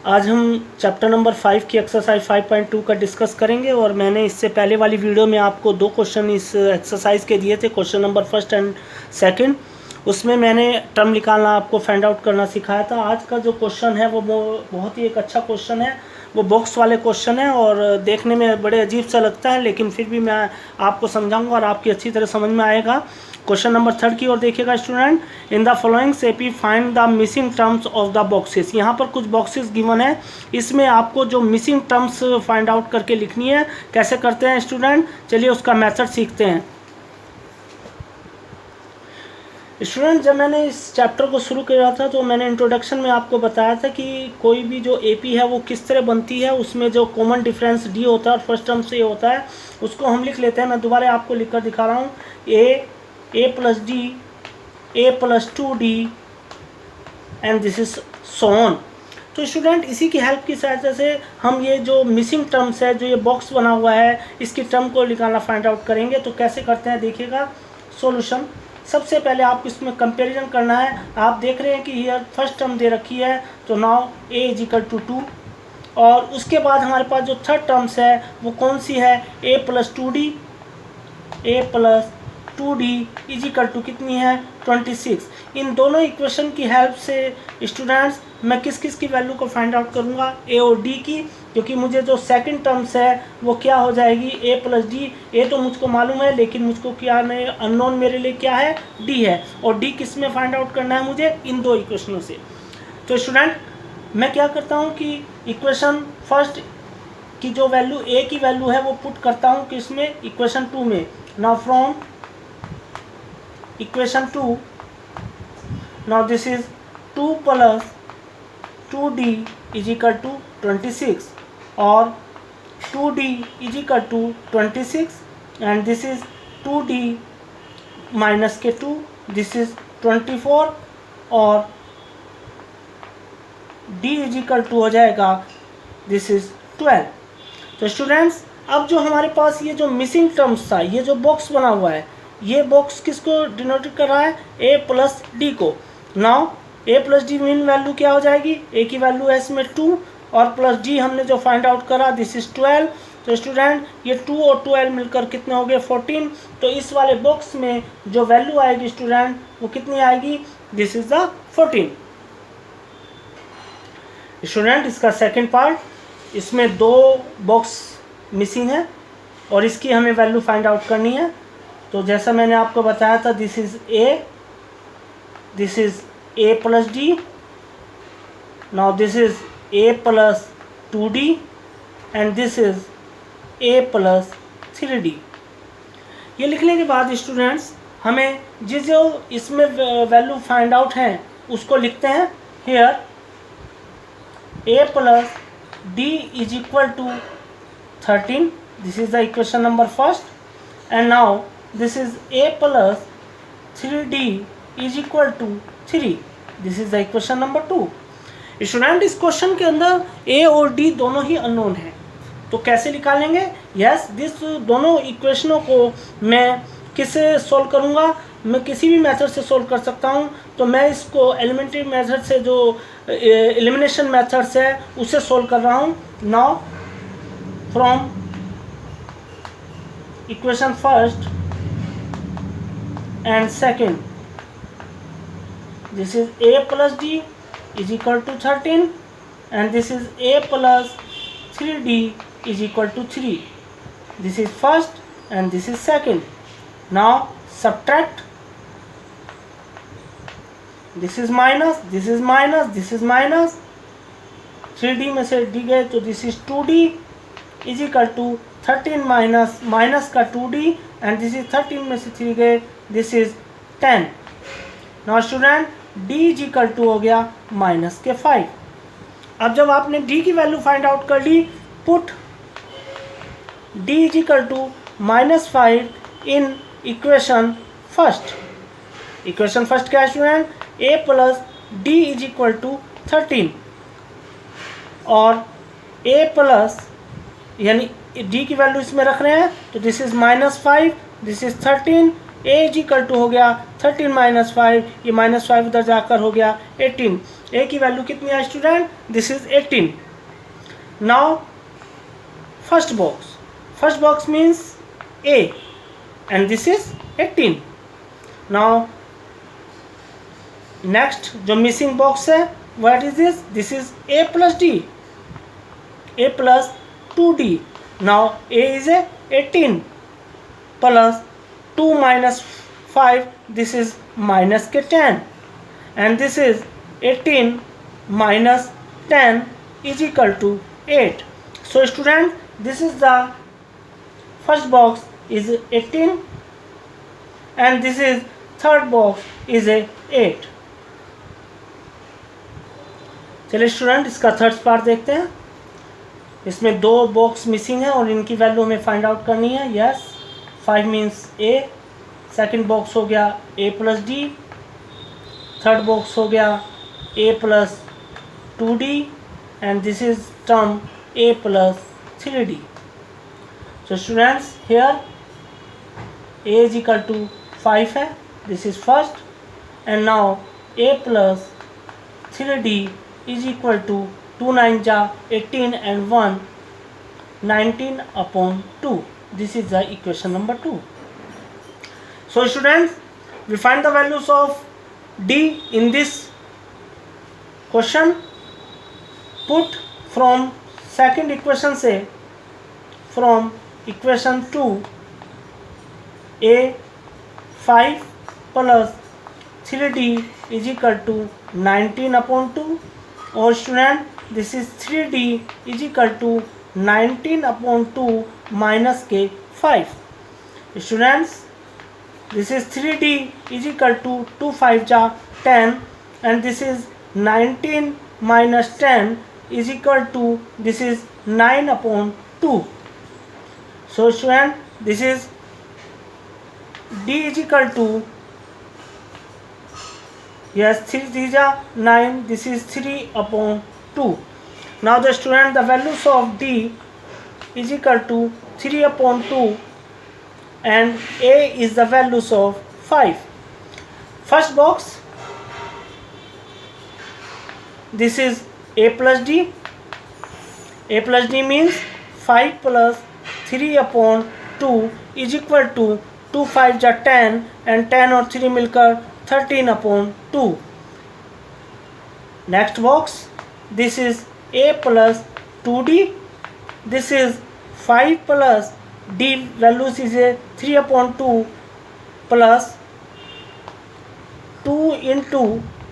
आज हम chapter number 5 की एक्सरसाइज 5.2 का डिस्कस करेंगे। और मैंने इससे पहले वाली वीडियो में आपको 2 क्वेश्चन इस एक्सरसाइज के दिए थे, question number first and second. उसमें मैंने टर्म निकालना आपको फाइंड आउट करना सिखाया था। आज का जो क्वेश्चन है वो बहुत ही एक अच्छा क्वेश्चन है, वो बॉक्स वाले क्वेश्चन है और देखने में बड़े अजीब सा लगता है, लेकिन फिर भी मैं आपको समझाऊंगा और आपकी अच्छी तरह समझ में आएगा। क्वेश्चन नंबर 3 की ओर देखिएगा student. In the following CP find the missing terms of the boxes. यहाँ पर कुछ बॉक्सेस गिवन है, इसमें आपको जो मिसिंग टर्म्स फाइंड आउट करके लिखनी है। कैसे करते हैं स्टूडेंट, चलिए उसका मेथड सीखते हैं। स्टूडेंट, जब मैंने इस चैप्टर को शुरू किया था तो मैंने इंट्रोडक्शन में आपको बताया था कि कोई भी जो एपी है वो किस तरह बनती है। उसमें जो कॉमन डिफरेंस डी होता है और फर्स्ट टर्म से ए होता है, उसको हम लिख लेते हैं। मैं दोबारा आपको लिखकर दिखा रहा हूँ। A plus D, A plus 2d and this is so on. तो स्टूडेंट, इसी की हेल्प की सहायता से हम ये जो मिसिंग टर्म्स है, जो ये बॉक्स बना हुआ है, इसकी टर्म को निकालना फाइंड आउट करेंगे। तो कैसे करते हैं देखिएगा। सॉल्यूशन, सबसे पहले आपको इसमें कंपैरिजन करना है। आप देख रहे हैं कि ये फर्स्ट टर्म दे रखी है, तो now a is equal to 2। और उसके बाद हमारे पास जो थर्ड टर्म्स है वो कौन सी है, a plus 2d, a plus 2d is equal to कितनी है, 26। इन दोनों इक्वेशन की हेल्प से स्टूडेंट्स मैं किस किस की वैल्यू को फाइंड आउट करूंगा, a और d की, क्योंकि मुझे जो सेकंड टर्म्स है वो क्या हो जाएगी, a प्लस डी। a तो मुझको मालूम है, लेकिन मुझको क्या नहीं, अननोन मेरे लिए क्या है, d है। और d किस में फाइंड आउट करना है मुझे, इन दो इक्वेशनों से। तो स्टूडेंट, मैं क्या करता हूँ कि इक्वेशन फर्स्ट की जो वैल्यू a की वैल्यू है वो पुट करता हूँ किसमें, इक्वेशन 2 में। Now from equation 2, now this is 2 plus 2d is equal to 26 और 2d is equal to 26 and this is 2d minus के 2, दिस इज 24 और d इज इक्वल टू हो जाएगा, दिस इज 12। तो स्टूडेंट्स, अब जो हमारे पास ये जो मिसिंग टर्म्स था, ये जो बॉक्स बना हुआ है, ये बॉक्स किसको डिनोटेड कर रहा है, a प्लस डी को। Now a plus D mean value क्या हो जाएगी, a की वैल्यू है इसमें 2 और प्लस d हमने जो फाइंड आउट करा, दिस इज 12। तो स्टूडेंट, ये 2 और 12 मिलकर कितने हो गए, 14। तो इस वाले बॉक्स में जो वैल्यू आएगी स्टूडेंट वो कितनी आएगी, दिस इज द 14। स्टूडेंट, इसका सेकेंड पार्ट, इसमें 2 बॉक्स मिसिंग है और इसकी हमें वैल्यू फाइंड आउट करनी है। तो जैसा मैंने आपको बताया था, this is a plus D, now this is a plus 2d and this is a plus 3d। ये लिखने के बाद स्टूडेंट्स हमें जो इसमें वैल्यू फाइंड आउट हैं उसको लिखते हैं। Here a plus d is equal to 13, this is the equation number first, and now this is a plus 3d is equal to 3, this is the equation number 2। Student, इस question के अंदर a और d दोनों ही unknown हैं, तो कैसे निकालेंगे। Yes, this दोनों इक्वेशनों को मैं किससे सोल्व करूंगा, मैं किसी भी मेथड से सोल्व कर सकता हूं। तो मैं इसको एलिमेंट्री मेथड से, जो एलिमिनेशन मेथड्स है, उससे सोल्व कर रहा हूं। Now from equation first and second, this is a plus d is equal to 13 and this is a plus 3d is equal to 3, this is first and this is second। now subtract, this is minus, this is minus, this is minus, 3d में से d गए तो this is 2d is equal to 13 minus का 2d and this is 13 में से 3 गए, this is 10। Now student, d is equal to हो गया माइनस के 5। अब जब आपने d की वैल्यू फाइंड आउट कर ली, put d is equal to -5 in equation first. Equation first क्या है student, a plus d is equal to 13 और a प्लस, यानी d की वैल्यू इसमें रख रहे हैं, तो this is -5, this is 13 A is equal to हो गया 13 माइनस 5, ये माइनस 5 उधर जाकर हो गया 18। ए की वैल्यू कितनी है student? This is 18। Now first box means A and this is 18। Now next जो मिसिंग बॉक्स है, what is this? This is a plus D, A plus 2d। Now A is 18 plus 2 minus 5, this is minus के 10, and this is 18 minus 10 is equal to 8. So student, this is the first box is 18 and this is third box is 8. चलिए student इसका third part देखते हैं। इसमें दो box missing है और इनकी वैल्यू हमें फाइंड आउट करनी है। Yes, 5 means A, second box हो गया A plus D, third box हो गया A plus 2d and this is term A plus 3d। So students here A is equal to 5 है, this is first, and now A plus 3d is equal to 2 9 जा 18 and 1 19 upon 2. This is the equation number 2. So students, we find the values of d in this question. Put from second equation से, from equation 2 a 5 plus 3d is equal to 19 upon 2, और student this is 3d is equal to 19 upon 2 minus के 5. Students, this is 3d is equal to 2 5 जा 10 and this is 19 minus 10 is equal to, this is 9 upon 2. So student, this is d is equal to, yes, 3 3 जा 9, this is 3 upon 2. Now the student, the values of d is equal to 3 upon 2 and a is the values of 5. First box, this is a plus d. A plus d means 5 plus 3 upon 2 is equal to 2 5 जा 10 and 10 और 3 मिलकर 13 upon 2. Next box, this is a plus 2d. This is 5 plus d values is a 3 upon 2 plus 2 into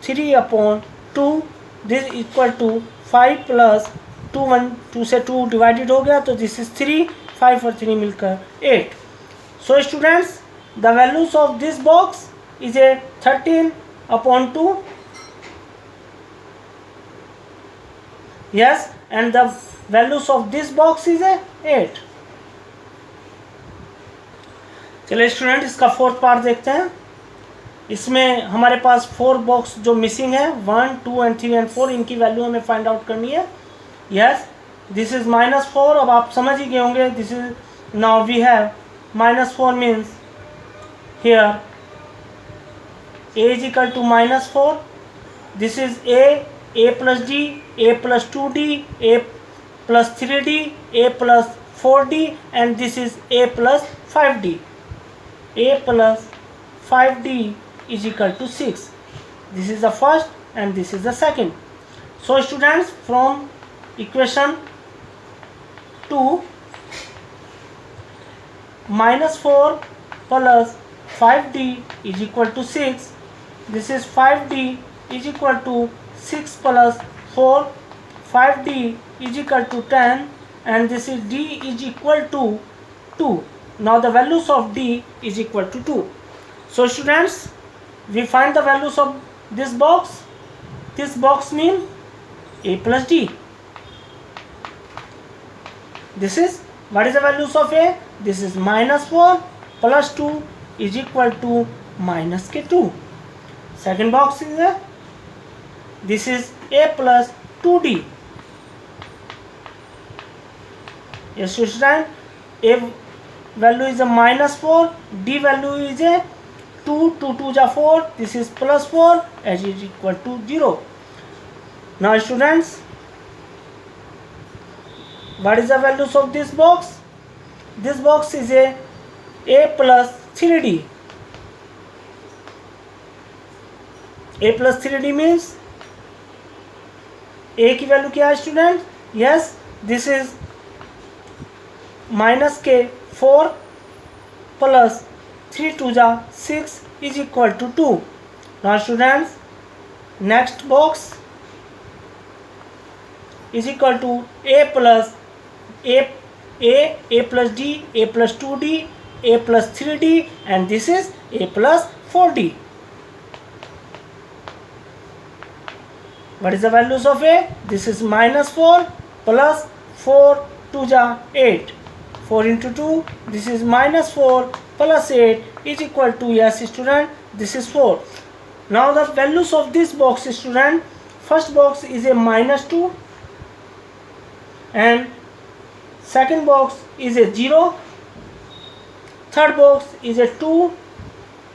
3 upon 2. This is equal to 5 plus 2 1 2 से 2 divided हो गया, तो this is 3, 5 और 3 मिलकर 8. So students, the values of this box is a 13 upon 2. Yes, and the values of this box is a 8. चलिए student इसका fourth part देखते हैं। इसमें हमारे पास 4 बॉक्स जो मिसिंग है, 1 2 and 3 and 4, इनकी वैल्यू हमें फाइंड आउट करनी है। यस, दिस इज -4, अब आप समझ ही गए होंगे। This is, now we have -4 means here a is equal to -4. This is a plus d, a plus 2d, a plus 3d, a plus 4d, and this is a plus 5d. A plus 5d is equal to 6. This is the first and this is the second. So students, from equation 2, -4 plus 5d is equal to 6. This is 5d is equal to 6 plus 4, 5d is equal to 10, and this is d is equal to 2. Now the values of d is equal to 2. So students, we find the values of this box. This box means a plus d. This is, what is the values of a? This is -4 plus 2 is equal to -2. Second box is a, this is a plus 2d. Yes student, a value is a -4, d value is a 2, 2 2 जा 4, this is plus 4 as is equal to 0. Now students, what is the values of this box? This box is a plus 3D. a plus 3D means a की value क्या है student? Yes, this is minus के 4 plus 3 2 जा 6 is equal to 2. Now students, next box is equal to a plus a plus d, a plus 2d, a plus 3d, and this is a plus 4d. What is the values of a? This is minus 4 plus 4 2 ja 8. 4 into 2, this is minus 4 plus 8 is equal to, yes student, this is 4. Now the values of this box student, first box is a minus 2 and second box is a 0, third box is a 2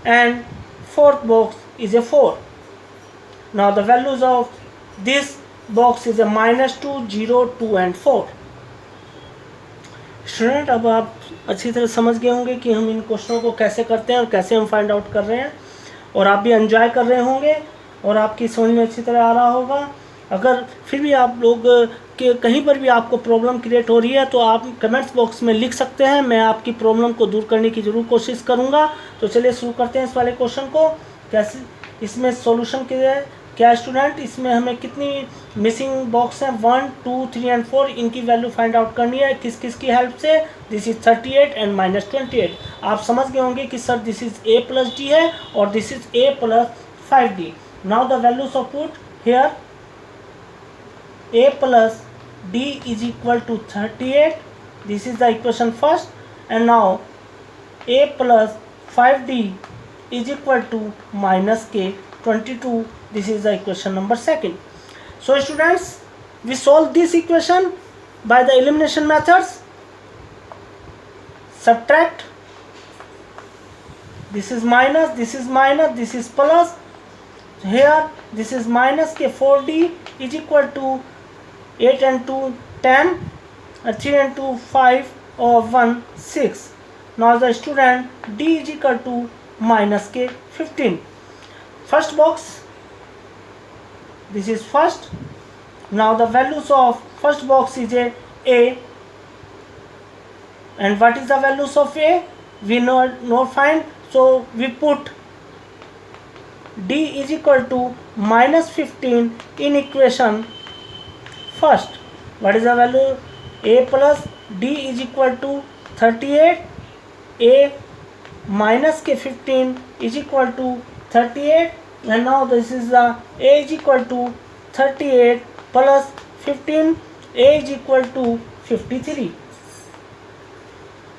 and fourth box is a 4. Now the values of this box is a minus 2, 0, 2 and 4. Student, अब आप अच्छी तरह समझ गए होंगे कि हम इन क्वेश्चनों को कैसे करते हैं और कैसे हम फाइंड आउट कर रहे हैं, और आप भी एंजॉय कर रहे होंगे और आपकी समझ में अच्छी तरह आ रहा होगा. अगर फिर भी आप लोग के कहीं पर भी आपको प्रॉब्लम क्रिएट हो रही है तो आप कमेंट्स बॉक्स में लिख सकते हैं. मैं आपकी प्रॉब्लम को दूर करने की ज़रूर कोशिश करूंगा. तो चलिए शुरू करते हैं इस वाले क्वेश्चन को. कैसे इसमें सॉल्यूशन क्या है स्टूडेंट? इसमें हमें कितनी मिसिंग बॉक्स हैं? 1 2 3 एंड 4. इनकी वैल्यू फाइंड आउट करनी है. किस किस की हेल्प से? This is 38 and minus 28. आप समझ गए होंगे कि sir this is a plus D है और this is a plus 5d. Now the values of put here. a plus d is equal to 38. This is the equation first, and now a plus 5d is equal to minus k 22. This is the equation number second. So students, we solve this equation by the elimination methods. Subtract. This is minus, this is minus, this is plus. Here this is minus k 4d is equal to 8 and 2 10, 3 and 2 5 or 1 6. Now the student d is equal to minus k 15. First box, this is first. Now the values of first box is a, and what is the values of a? We not find, so we put d is equal to minus 15 in equation first. What is the value? A plus d is equal to 38. A minus k 15 is equal to 38, and now this is the a is equal to 38 plus 15. A is equal to 53.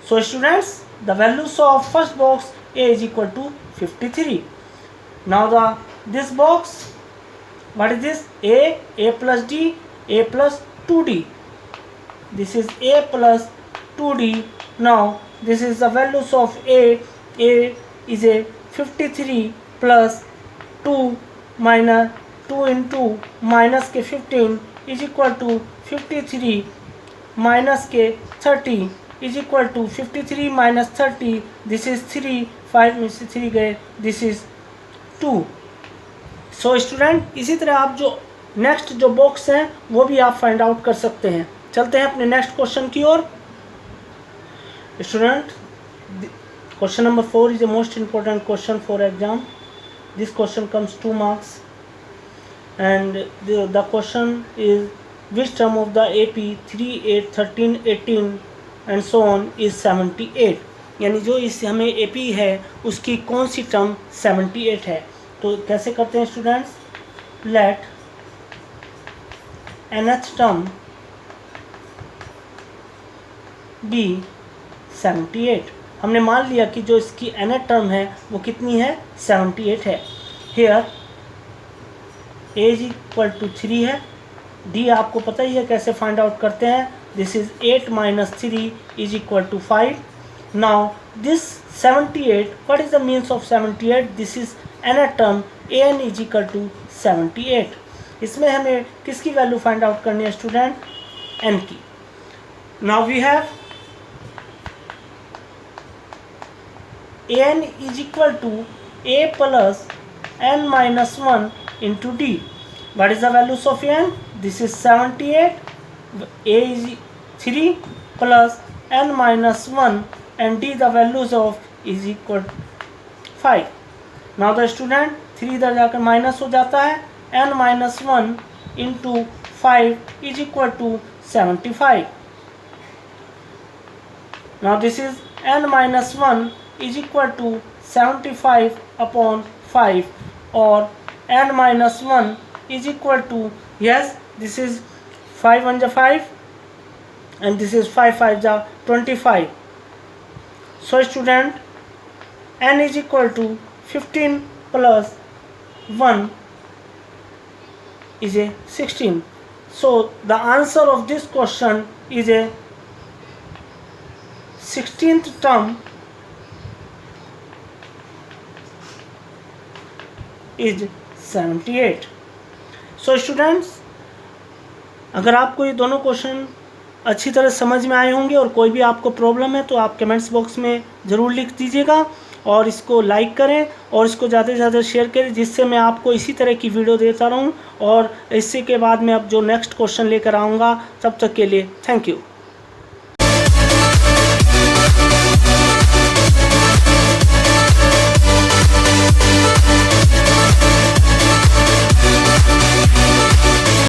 So students, the values of first box a is equal to 53. Now this box, what is this? A plus d, a plus 2d. This is a plus 2d. Now this is the values of a is a 53 plus 2 minus 2 into minus k 15 is equal to 53 minus k 30 is equal to 53 minus 30. This is 3, 5 में से 3 गए, this is 2. So student, इसी तरह आप जो next जो box हैं वो भी आप फाइंड आउट कर सकते हैं. चलते हैं अपने नेक्स्ट क्वेश्चन की ओर. Student, question number 4 is a most important question for exam. This question comes 2 marks, and the question is which term of the AP 3 8 13 18 and so on is 78. यानी जो इस हमें AP है उसकी कौन सी टर्म 78 है. तो कैसे करते हैं students? Let nth term be 78. हमने मान लिया कि जो इसकी nth टर्म है वो कितनी है? 78 है. Here a is equal to 3 है. d आपको पता ही है कैसे फाइंड आउट करते हैं. This is 8 minus 3 is equal to 5. Now this 78, what is the means of 78? This is nth term an is equal to 78. इसमें हमें किसकी वैल्यू फाइंड आउट करनी है स्टूडेंट? n की. Now we have an is equal to a plus n minus 1 into d. What is the values of n? This is 78. a is 3 plus n minus 1 and d the values of is equal 5. Now the student 3 इधर जाकर minus हो जाता है, n minus 1 into 5 is equal to 75. Now this is n minus 1 is equal to 75 upon 5 or n minus 1 is equal to, yes, this is 5 1 5 and this is 5 5 25. So student, n is equal to 15 plus 1 is a 16. So the answer of this question is a 16th term is 78. So students, अगर आपको ये दोनों question अच्छी तरह समझ में आए होंगे और कोई भी आपको प्रॉब्लम है तो आप कमेंट्स बॉक्स में ज़रूर लिख दीजिएगा और इसको लाइक करें और इसको ज़्यादा से ज़्यादा शेयर करें, जिससे मैं आपको इसी तरह की वीडियो देता रहूं। और इसी के बाद मैं अब जो नेक्स्ट क्वेश्चन लेकर आऊँगा, तब तक के लिए थैंक यू।